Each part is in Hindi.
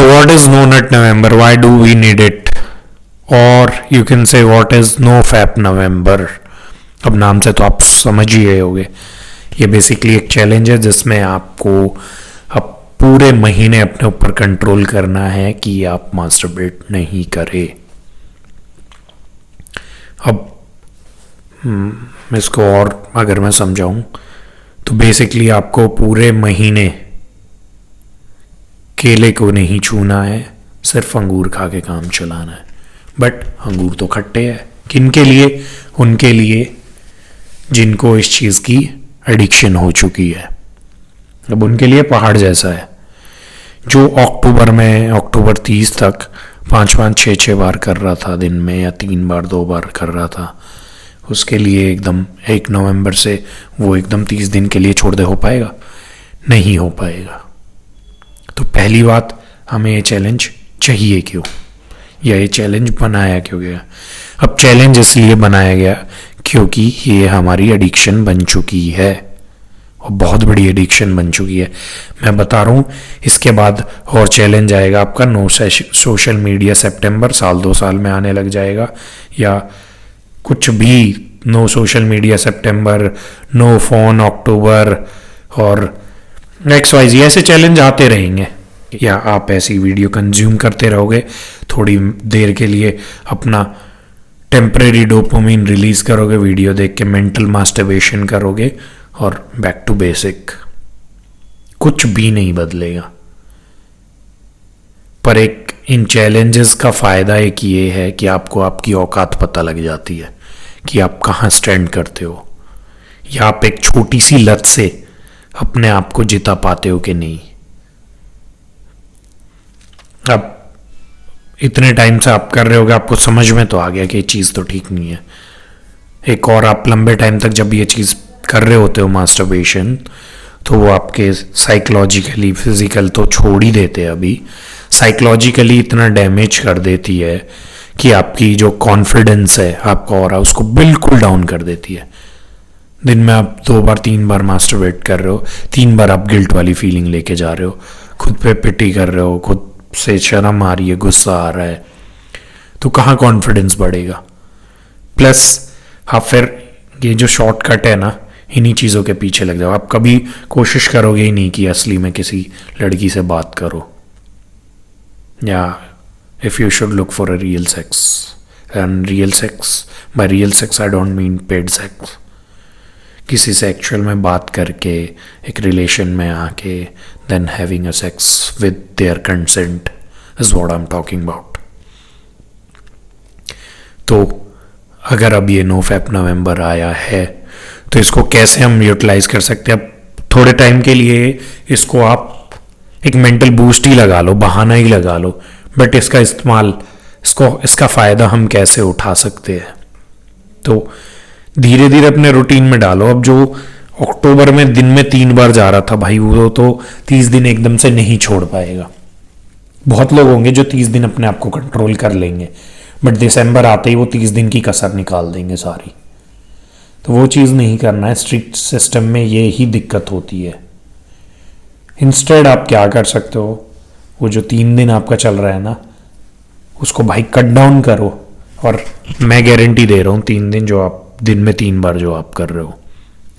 So what is no nut November? Why do we need it? Or you can say what is no fap November? अब नाम से तो आप समझ ही गए होंगे. ये बेसिकली एक चैलेंज है जिसमें आपको अब पूरे महीने अपने ऊपर कंट्रोल करना है कि आप मास्टरबेट नहीं करें. अब इसको और अगर मैं समझाऊं तो बेसिकली आपको पूरे महीने केले को नहीं छूना है, सिर्फ अंगूर खा के काम चलाना है. बट अंगूर तो खट्टे हैं. किन के लिए? उनके लिए जिनको इस चीज़ की एडिक्शन हो चुकी है. अब उनके लिए पहाड़ जैसा है. जो अक्टूबर 30 तक 5-5, 6-6 बार कर रहा था दिन में, या 3 बार 2 बार कर रहा था, उसके लिए एकदम 1 नवंबर से वो एकदम 30 दिन के लिए छोड़ दे, हो पाएगा? नहीं हो पाएगा. तो पहली बात, हमें ये चैलेंज चाहिए क्यों, या ये चैलेंज बनाया क्यों गया? अब चैलेंज इसलिए बनाया गया क्योंकि ये हमारी एडिक्शन बन चुकी है, और बहुत बड़ी एडिक्शन बन चुकी है. मैं बता रहा हूँ, इसके बाद और चैलेंज आएगा आपका नो सोशल मीडिया सितंबर, साल 2 साल में आने लग जाएगा, या कुछ भी नो सोशल मीडिया सितंबर, नो फोन अक्टूबर, और XYZ ऐसे चैलेंज आते रहेंगे. या आप ऐसी वीडियो कंज्यूम करते रहोगे, थोड़ी देर के लिए अपना टेम्परेरी डोपामिन रिलीज करोगे, वीडियो देख के मेंटल मास्टरबेशन करोगे, और बैक टू बेसिक. कुछ भी नहीं बदलेगा. पर एक इन चैलेंजेस का फायदा एक ये है कि आपको आपकी औकात पता लग जाती है कि आप कहाँ स्टैंड करते हो, या आप एक छोटी सी लत से अपने आप को जिता पाते हो कि नहीं. अब इतने टाइम से आप कर रहे होगे, आपको समझ में तो आ गया कि ये चीज़ तो ठीक नहीं है. एक और, आप लंबे टाइम तक जब ये चीज़ कर रहे होते हो मास्टरबेशन, तो वो आपके साइकोलॉजिकली, फिजिकल तो छोड़ ही देते हैं, अभी साइकोलॉजिकली इतना डैमेज कर देती है कि आपकी जो कॉन्फिडेंस है आपका, और उसको बिल्कुल डाउन कर देती है. दिन में आप 2 बार 3 बार मास्टरबेट कर रहे हो, 3 बार आप गिल्ट वाली फीलिंग लेके जा रहे हो, खुद पे पिटी कर रहे हो, खुद से शर्म आ रही है, गुस्सा आ रहा है, तो कहाँ कॉन्फिडेंस बढ़ेगा? प्लस आप फिर ये जो शॉर्टकट है ना, इन्हीं चीज़ों के पीछे लग जाओ. आप कभी कोशिश करोगे ही नहीं कि असली में किसी लड़की से बात करो, या if you should look for a real sex. And real sex, by real sex I don't mean paid sex. किसी से एक्चुअल में बात करके, एक रिलेशन में आके, then having a sex with their consent is what I am talking about. तो अगर अब ये नो फैप नवंबर आया है, तो इसको कैसे हम यूटिलाइज कर सकते हैं? अब थोड़े टाइम के लिए इसको आप एक मेंटल बूस्ट ही लगा लो, बहाना ही लगा लो, बट इसका इस्तेमाल, इसका फ़ायदा हम कैसे उठा सकते हैं? तो धीरे धीरे अपने रूटीन में डालो. अब जो अक्टूबर में दिन में 3 बार जा रहा था भाई, वो तो 30 दिन एकदम से नहीं छोड़ पाएगा. बहुत लोग होंगे जो 30 दिन अपने आप को कंट्रोल कर लेंगे, बट दिसंबर आते ही वो 30 दिन की कसर निकाल देंगे सारी. तो वो चीज़ नहीं करना है. स्ट्रिक्ट सिस्टम में ये ही दिक्कत होती है. इंस्टेड आप क्या कर सकते हो, वो जो 3 दिन आपका चल रहा है ना, उसको भाई कट डाउन करो. और मैं गारंटी दे रहा हूँ, 3 दिन जो आप दिन में 3 बार जो आप कर रहे हो,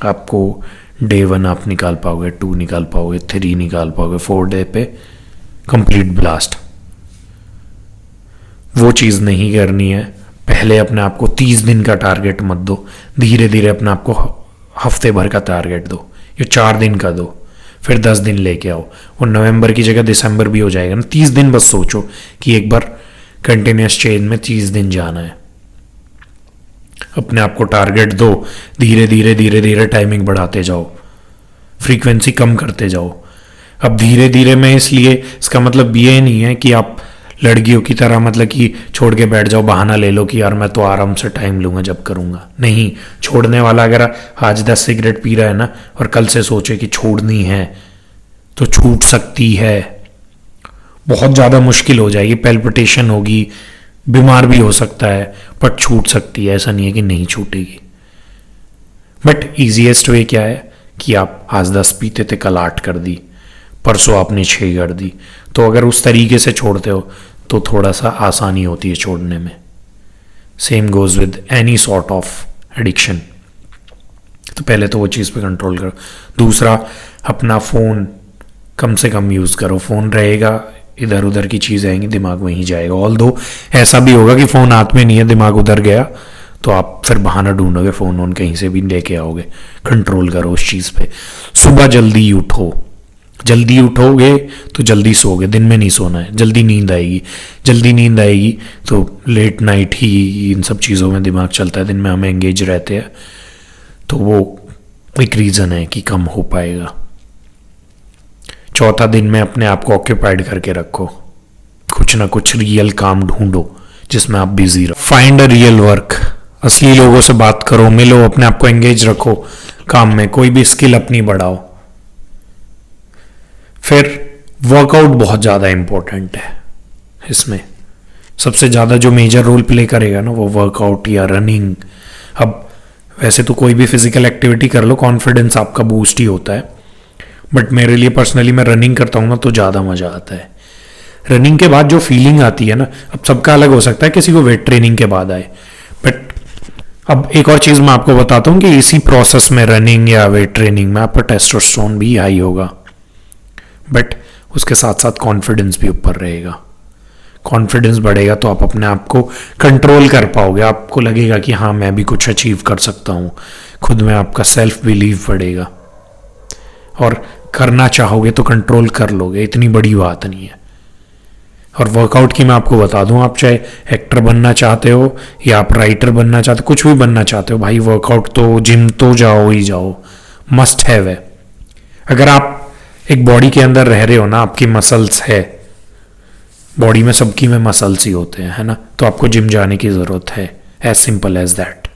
आपको डे 1 आप निकाल पाओगे, 2 निकाल पाओगे, 3 निकाल पाओगे, 4 डे पे कंप्लीट ब्लास्ट. वो चीज़ नहीं करनी है. पहले अपने आप को 30 दिन का टारगेट मत दो, धीरे धीरे अपने आप को हफ्ते भर का टारगेट दो, या 4 दिन का दो, फिर 10 दिन लेके आओ. और नवंबर की जगह दिसंबर भी हो जाएगा ना. 30 दिन बस सोचो कि एक बार कंटिन्यूस चेन में 30 दिन जाना है. अपने आप को टारगेट दो, धीरे धीरे टाइमिंग बढ़ाते जाओ, फ्रीक्वेंसी कम करते जाओ. अब धीरे धीरे में, इसलिए इसका मतलब ये नहीं है कि आप लड़कियों की तरह मतलब कि छोड़ के बैठ जाओ, बहाना ले लो कि यार मैं तो आराम से टाइम लूंगा जब करूंगा. नहीं, छोड़ने वाला अगर आज 10 सिगरेट पी रहा है ना, और कल से सोचे कि छोड़नी है, तो छूट सकती है. बहुत ज़्यादा मुश्किल हो जाएगी, पैल्पिटेशन होगी, बीमार भी हो सकता है, बट छूट सकती है. ऐसा नहीं है कि नहीं छूटेगी. बट ईजीएस्ट वे क्या है कि आप आज 10 पीते थे, कल 8 कर दी, परसों आपने 6 कर दी। तो अगर उस तरीके से छोड़ते हो तो थोड़ा सा आसानी होती है छोड़ने में। Same goes with any sort of addiction. तो पहले तो वो चीज़ पे कंट्रोल करो। दूसरा, अपना फ़ोन कम से कम यूज़ करो। फ़ोन रहेगा, इधर उधर की चीज़ आएंगी, दिमाग वहीं जाएगा। ऑल दो ऐसा भी होगा कि फ़ोन हाथ में नहीं है, दिमाग उधर गया, तो आप फिर बहाना ढूंढोगे, फ़ोन वोन कहीं से भी लेके आओगे। कंट्रोल करो उस चीज़ पे। सुबह जल्दी उठो। जल्दी उठोगे तो जल्दी सोओगे। दिन में नहीं सोना है, जल्दी नींद आएगी। जल्दी नींद आएगी तो लेट नाइट ही इन सब चीज़ों में दिमाग चलता है, दिन में हम एंगेज रहते हैं, तो वो एक रीज़न है कि कम हो पाएगा। चौथा, दिन में अपने आप को ऑक्यूपाइड करके रखो। कुछ ना कुछ रियल काम ढूंढो जिसमें आप बिजी रहो। Find a real work. असली लोगों से बात करो, मिलो, अपने आप को एंगेज रखो काम में। कोई भी स्किल अपनी बढ़ाओ। फिर वर्कआउट बहुत ज़्यादा इंपॉर्टेंट है इसमें। सबसे ज़्यादा जो मेजर रोल प्ले करेगा ना वो वर्कआउट या रनिंग। अब वैसे तो कोई भी फिजिकल एक्टिविटी कर लो, कॉन्फिडेंस आपका बूस्ट ही होता है, बट मेरे लिए पर्सनली मैं रनिंग करता हूँ ना तो ज़्यादा मज़ा आता है। रनिंग के बाद जो फीलिंग आती है ना, अब सबका अलग हो सकता है, किसी को वेट ट्रेनिंग के बाद आए, बट अब एक और चीज़ मैं आपको बताता हूँ कि इसी प्रोसेस में, रनिंग या वेट ट्रेनिंग में, आपका टेस्टोस्टेरोन भी हाई होगा, बट उसके साथ साथ कॉन्फिडेंस भी ऊपर रहेगा। कॉन्फिडेंस बढ़ेगा तो आप अपने आप को कंट्रोल कर पाओगे। आपको लगेगा कि हाँ, मैं भी कुछ अचीव कर सकता हूँ। खुद में आपका सेल्फ बिलीव बढ़ेगा और करना चाहोगे तो कंट्रोल कर लोगे, इतनी बड़ी बात नहीं है। और वर्कआउट की मैं आपको बता दूं, आप चाहे एक्टर बनना चाहते हो या आप राइटर बनना चाहते हो, कुछ भी बनना चाहते हो भाई, वर्कआउट तो, जिम तो जाओ ही जाओ, मस्ट हैव है। अगर आप एक बॉडी के अंदर रह रहे हो ना, आपकी मसल्स है, बॉडी में सबकी में मसल्स ही होते हैं, है ना, तो आपको जिम जाने की ज़रूरत है। As simple as that.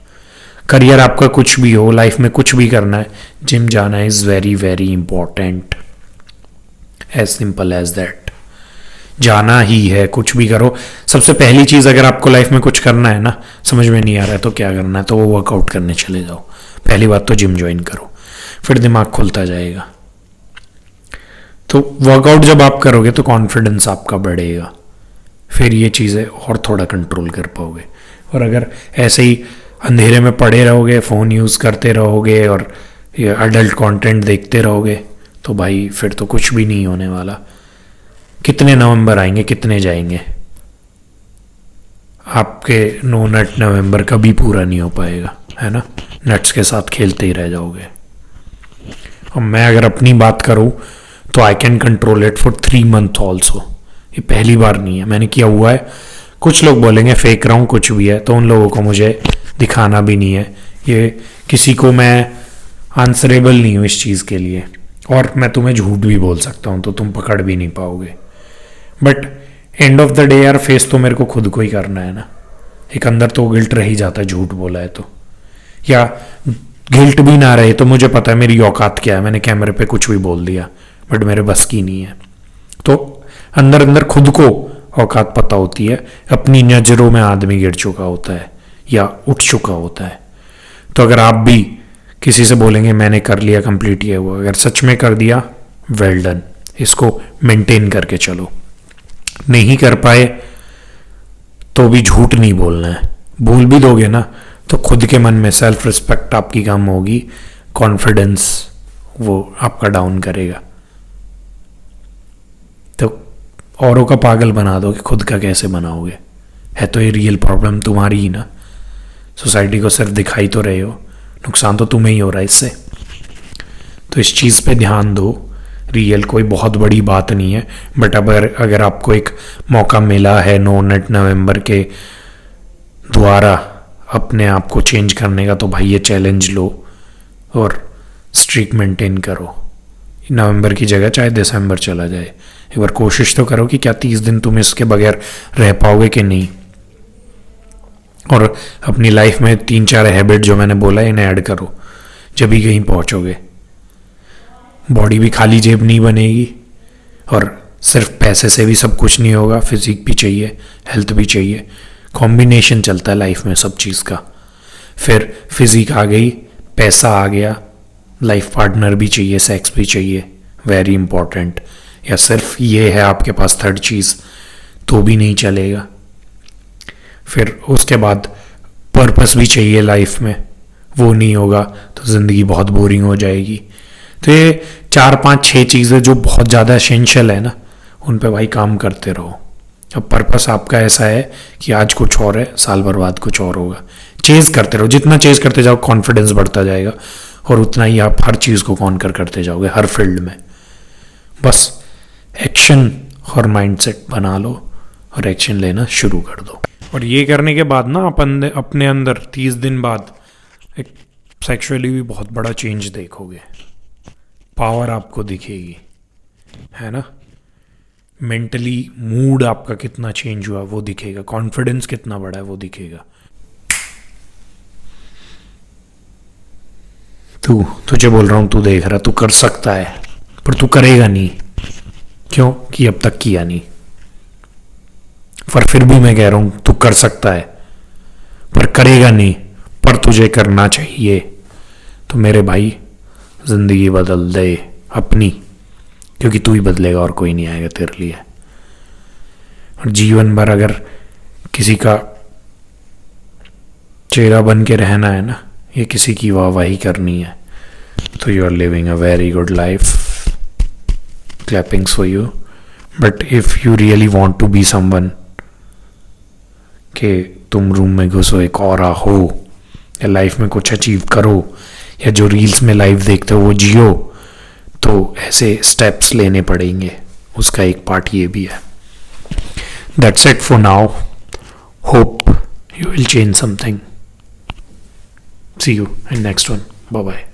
Career आपका कुछ भी हो, लाइफ में कुछ भी करना है, जिम जाना is very very important. As simple as that. जाना ही है, कुछ भी करो। सबसे पहली चीज़, अगर आपको लाइफ में कुछ करना है ना, समझ में नहीं आ रहा है तो क्या करना है, तो वो वर्कआउट करने चले जाओ। पहली बात तो जिम ज्वाइन करो, फिर दिमाग खुलता जाएगा। तो वर्कआउट जब आप करोगे तो कॉन्फिडेंस आपका बढ़ेगा, फिर ये चीज़ें और थोड़ा कंट्रोल कर पाओगे। और अगर ऐसे ही अंधेरे में पड़े रहोगे, फ़ोन यूज़ करते रहोगे और ये अडल्ट कंटेंट देखते रहोगे, तो भाई फिर तो कुछ भी नहीं होने वाला। कितने नवंबर आएंगे, कितने जाएंगे, आपके नो नट नवंबर कभी पूरा नहीं हो पाएगा, है ना। नट्स के साथ खेलते ही रह जाओगे। और मैं अगर अपनी बात करूं तो I can control it for 3 months also. ये पहली बार नहीं है, मैंने किया हुआ है। कुछ लोग बोलेंगे फेंक रहा हूँ, कुछ भी है, तो उन लोगों को मुझे दिखाना भी नहीं है। ये किसी को मैं आंसरेबल नहीं हूँ इस चीज़ के लिए, और मैं तुम्हें झूठ भी बोल सकता हूँ तो तुम पकड़ भी नहीं पाओगे। But end of the day यार, फेस तो मेरे को खुद को ही करना है ना। एक अंदर तो गिल्ट रह ही जाता है झूठ बोला है तो, या गिल्ट भी ना रहे तो मुझे पता है मेरी औकात क्या है, मैंने कैमरे पे कुछ भी बोल दिया, बट मेरे बस की नहीं है। तो अंदर अंदर खुद को औकात पता होती है, अपनी नज़रों में आदमी गिर चुका होता है या उठ चुका होता है। तो अगर आप भी किसी से बोलेंगे मैंने कर लिया कंप्लीट ये हुआ, अगर सच में कर दिया, वेल डन, इसको मेंटेन करके चलो। नहीं कर पाए तो भी झूठ नहीं बोलना है। बोल भी दोगे ना तो खुद के मन में सेल्फ रिस्पेक्ट आपकी कम होगी, कॉन्फिडेंस वो आपका डाउन करेगा। तो औरों का पागल बना दोगे, खुद का कैसे बनाओगे। है तो ये रियल प्रॉब्लम तुम्हारी ही ना। सोसाइटी को सिर्फ दिखाई तो रहे हो, नुकसान तो तुम्हें ही हो रहा है इससे। तो इस चीज़ पे ध्यान दो। रियल कोई बहुत बड़ी बात नहीं है, बट अगर आपको एक मौका मिला है नो नट नवंबर के द्वारा अपने आप को चेंज करने का, तो भाई ये चैलेंज लो और स्ट्रीक मेंटेन करो। नवंबर की जगह चाहे दिसंबर चला जाए, एक बार कोशिश तो करो कि क्या 30 दिन तुम इसके बगैर रह पाओगे कि नहीं। और अपनी लाइफ में 3-4 हैबिट जो मैंने बोला है इन्हें ऐड करो, जब भी कहीं पहुंचोगे। बॉडी भी खाली जेब नहीं बनेगी, और सिर्फ पैसे से भी सब कुछ नहीं होगा, फिजिक भी चाहिए, हेल्थ भी चाहिए, कॉम्बिनेशन चलता है लाइफ में सब चीज़ का। फिर फिजिक आ गई, पैसा आ गया, लाइफ पार्टनर भी चाहिए, सेक्स भी चाहिए, वेरी इंपॉर्टेंट, या सिर्फ ये है आपके पास थर्ड चीज़ तो भी नहीं चलेगा। फिर उसके बाद पर्पस भी चाहिए लाइफ में, वो नहीं होगा तो ज़िंदगी बहुत बोरिंग हो जाएगी। तो ये 4 5 6 चीज़ें जो बहुत ज़्यादा एसेंशियल है ना, उन पे भाई काम करते रहो। अब पर्पस आपका ऐसा है कि आज कुछ और है, साल भर बाद कुछ और होगा। चेज़ करते रहो, जितना चेज़ करते जाओ कॉन्फिडेंस बढ़ता जाएगा और उतना ही आप हर चीज़ को कॉन्कर करते जाओगे हर फील्ड में। बस एक्शन और माइंडसेट बना लो और एक्शन लेना शुरू कर दो। और ये करने के बाद ना अपने अंदर 30 दिन बाद एक सेक्सुअली भी बहुत बड़ा चेंज देखोगे। पावर आपको दिखेगी, है ना। मेंटली मूड आपका कितना चेंज हुआ वो दिखेगा, कॉन्फिडेंस कितना बड़ा है वो दिखेगा। तुझे बोल रहा हूँ, तू देख रहा, तू कर सकता है, पर तू करेगा नहीं। क्यों? कि अब तक किया नहीं। पर फिर भी मैं कह रहा हूं तू कर सकता है, पर करेगा नहीं, पर तुझे करना चाहिए। तो मेरे भाई जिंदगी बदल दे अपनी, क्योंकि तू ही बदलेगा और कोई नहीं आएगा तेरे लिए। और जीवन भर अगर किसी का चेहरा बन के रहना है ना, ये किसी की वाहवाही करनी है, तो you are living a very good life, clappings for you. But if you really want to be someone कि तुम रूम में घुसो एक औरा हो, या लाइफ में कुछ अचीव करो, या जो रील्स में लाइफ देखते हो वो जियो, तो ऐसे स्टेप्स लेने पड़ेंगे। उसका एक पार्ट ये भी है। That's it for now, hope you will change something. See you in next one, bye bye.